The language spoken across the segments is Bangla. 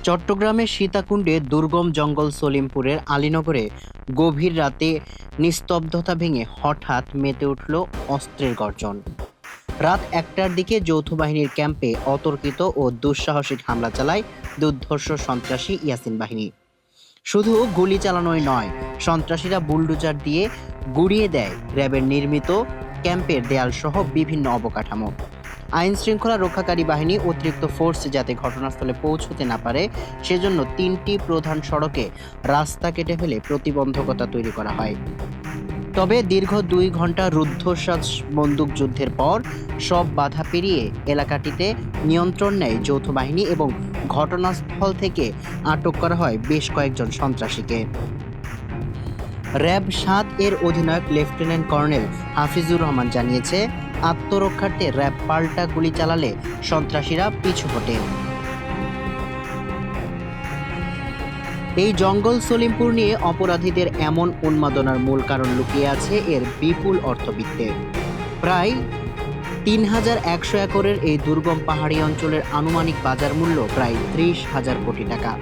চট্টগ্রামের সীতাকুণ্ডে দুর্গম জঙ্গল সলিমপুরের আলীনগরে গভীর রাতে নিস্তব্ধতা ভেঙে হঠাৎ মেতে উঠল অস্ত্রের গর্জন। রাত 1টার দিকে যৌথ বাহিনীর ক্যাম্পে অতর্কিত ও দুঃসাহসিক হামলা চালায় দুর্ধর্ষ সন্ত্রাসী ইয়াসিন বাহিনী। শুধু গুলি চালানোই নয়, সন্ত্রাসীরা বুলডোজার দিয়ে গুড়িয়ে দেয় র্যাবের নির্মিত ক্যাম্পের দেয়ালসহ বিভিন্ন অবকাঠামো। আইন শৃঙ্খলা রক্ষাকারী বাহিনী অতিরিক্ত ফোর্স যাতে ঘটনাস্থলে পৌঁছতে না পারে সেজন্য 3টি প্রধান সড়কে রাস্তা কেটে ফেলে প্রতিবন্ধকতা তৈরি করা হয়। তবে দীর্ঘ 2 ঘন্টা রুদ্ধশ্বাস বন্দুকযুদ্ধের পর সব বাধা পেরিয়ে এলাকাটিতে নিয়ন্ত্রণ নেয় যৌথ বাহিনী এবং ঘটনাস্থল থেকে আটক করা হয় বেশ কয়েকজন সন্ত্রাসীকে। র্যাব 7 এর অধিনায়ক লেফটেন্যান্ট কর্নেল হাফিজুর রহমান জানিয়েছে, আত্মরক্ষার্থে র্যাব পাল্টা গুলি চালালে সন্ত্রাসীরা পিছু হটে। এই জঙ্গল সলিমপুর নিয়ে অপরাধীদের এমন উন্মাদনার মূল কারণ লুকিয়ে আছে এর বিপুল অর্থবিত্তে। প্রায় 3100 একরের এই দুর্গম পাহাড়ি অঞ্চলের আনুমানিক বাজার মূল্য প্রায় 30,000 কোটি টাকা।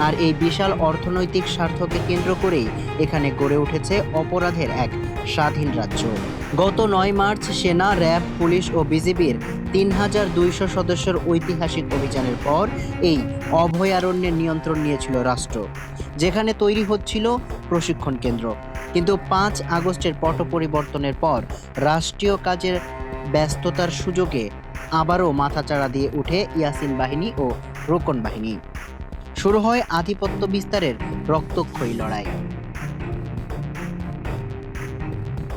আর এই বিশাল অর্থনৈতিক স্বার্থকে কেন্দ্র করেই এখানে গড়ে উঠেছে অপরাধের এক স্বাধীন রাজ্য। গত 9 মার্চ সেনা, র্যাব, পুলিশ ও বিজিবির 3200 সদস্যের ঐতিহাসিক অভিযানের পর এই অভয়ারণ্যের নিয়ন্ত্রণ নিয়েছিল রাষ্ট্র, যেখানে তৈরি হচ্ছিল প্রশিক্ষণ কেন্দ্র। কিন্তু 5 আগস্টের পট পরিবর্তনের পর রাষ্ট্রীয় কাজের ব্যস্ততার সুযোগে আবারও মাথাচাড়া দিয়ে উঠে ইয়াসিন বাহিনী ও রোকন বাহিনী। শুরু হয় আধিপত্য বিস্তারের রক্তক্ষয়ী লড়াই।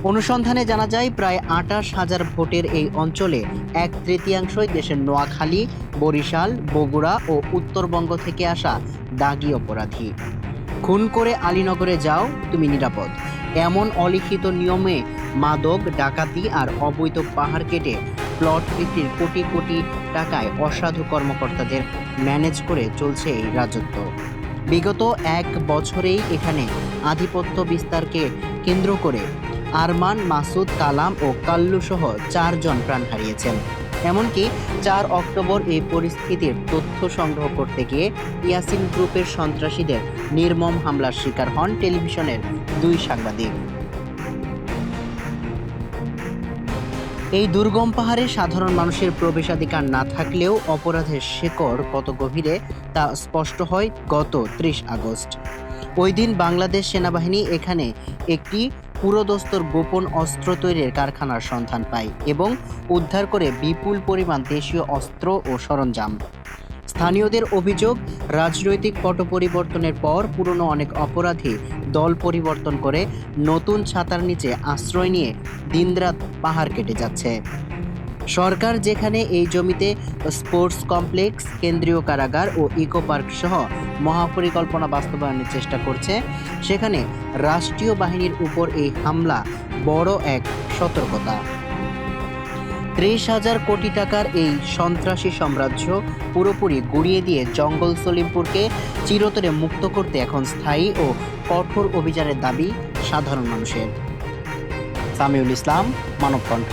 অনুসন্ধানে জানা যায়, প্রায় 28,000 ভোটের এই অঞ্চলে 1/3 দেশের নোয়াখালী, বরিশাল, বগুড়া ও উত্তরবঙ্গ থেকে আসা দাগী অপরাধী। খুন করে আলীনগরে যাও, তুমি নিরাপদ, এমন অলিখিত নিয়মে মাদক, ডাকাতি আর অবৈধ পাহাড় কেটে প্লট বিক্রির কোটি কোটি টাকায় অসাধু কর্মকর্তাদের ম্যানেজ করে চলছে এই রাজত্ব। বিগত 1 বছরেই এখানে আধিপত্য বিস্তারকে কেন্দ্র করে আরমান, মাসুদ, কালাম ও কাল্লু সহ 4 জন প্রাণ হারিয়েছেন। এমনকি 4 অক্টোবর এই পরিস্থিতির তথ্য সংগ্রহ করতে গিয়ে ইয়াসিন গ্রুপের সন্ত্রাসীদের নির্মম হামলার শিকার হন টেলিভিশনের 2 সাংবাদিক। এই দুর্গম পাহাড়ে সাধারণ মানুষের প্রবেশাধিকার না থাকলেও অপরাধের শেকড় কত গভীরে তা স্পষ্ট হয় গত 30 আগস্ট। ওই দিন বাংলাদেশ সেনাবাহিনী এখানে একটি পুরোদস্তুর গোপন অস্ত্র তৈরির কারখানার সন্ধান পায় এবং উদ্ধার করে বিপুল পরিমাণ দেশীয় অস্ত্র ও সরঞ্জাম। স্থানীয়দের অভিযোগ, রাজনৈতিক পট পরিবর্তনের পর পুরনো অনেক অপরাধী দল পরিবর্তন করে নতুন ছাতার নিচে আশ্রয় নিয়ে দিনরাত পাহাড় কেটে যাচ্ছে। সরকার যেখানে এই জমিতে স্পোর্টস কমপ্লেক্স, কেন্দ্রীয় কারাগার ও ইকো পার্ক সহ মহাপরিকল্পনা বাস্তবায়নের চেষ্টা করছে, সেখানে রাষ্ট্রীয় বাহিনীর উপর এই হামলা বড় এক সতর্কতা। 30,000 কোটি টাকার এই সন্ত্রাসী সাম্রাজ্য পুরোপুরি গুড়িয়ে দিয়ে জঙ্গল সলিমপুরকে চিরতরে মুক্ত করতে এখন স্থায়ী ও কঠোর অভিযানের দাবি সাধারণ মানুষের। সামিউল ইসলাম, মানবকণ্ঠ।